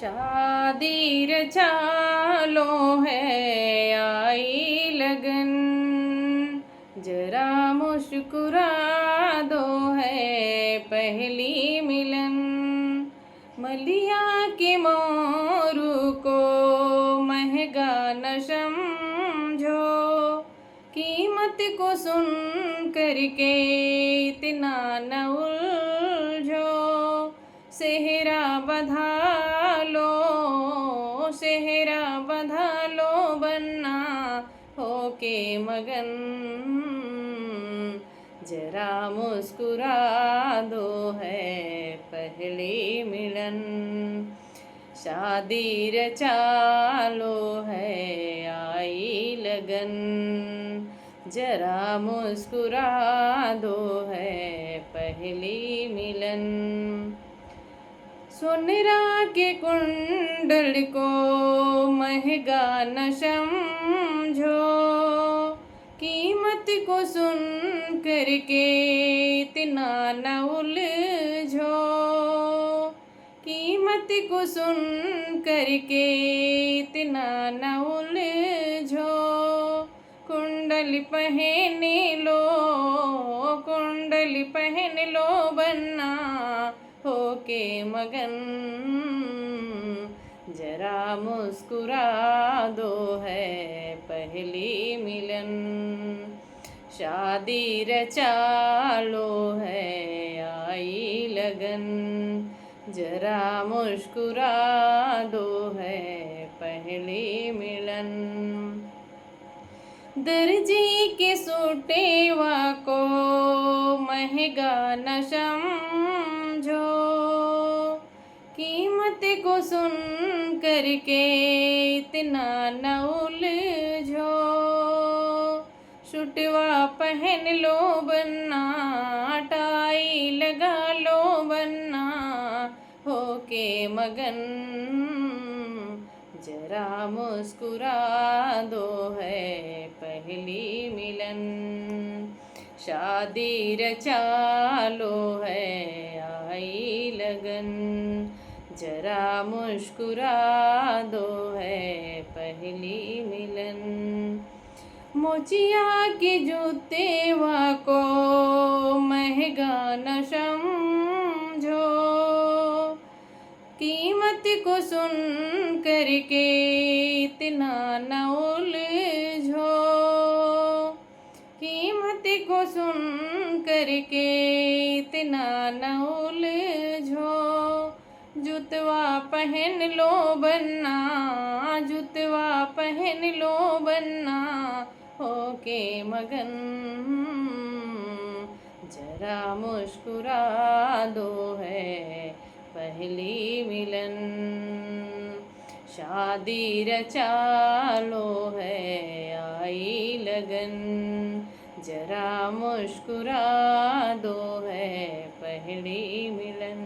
शादी रचा लो है आई लगन, जरा मुस्कुरा दो है पहली मिलन। मलिया के मोरू को महंगा न समझो, कीमत को सुन करके इतना न उलझो। सेहरा बंधा लो, सेहरा बंधा लो बन्ना होके मगन, जरा मुस्कुरा दो है पहली मिलन। शादी रचा लो है आई लगन, जरा मुस्कुरा दो है पहली मिलन। सोनरा के कुंडल को महंगा न समझो, कीमत को सुन करके इतना न उलझो। कीमत को सुन करके इतना न उलझो। कुंडल पहन लो, कुंडल पहन लो बन्ना होके मगन, जरा मुस्कुरा दो है पहली मिलन। शादी रचा लो है आई लगन, जरा मुस्कुरा दो है पहली मिलन। दर्जी के सूटेवा को महंगा न समझो, कीमत को सुन करके इतना न उलझो। सुटवा पहन लो बन्ना, टाई लगा लो बन्ना होके मगन, जरा मुस्कुरा दो है पहली मिलन। शादी रचा लो है आई लगन, जरा मुस्कुरा दो है पहली मिलन। मोचिया के जूतेवा को महंगा न समझो, कीमत को सुन करके इतना न उलझो। कीमत को सुन करके इतना न उलझो। जुतवा पहन लो बन्ना, जुतवा पहन लो बन्ना होके मगन, जरा मुस्कुरा दो है पहली मिलन। शादी रचा लो है आई लगन, जरा मुस्कुरा दो है पहली मिलन।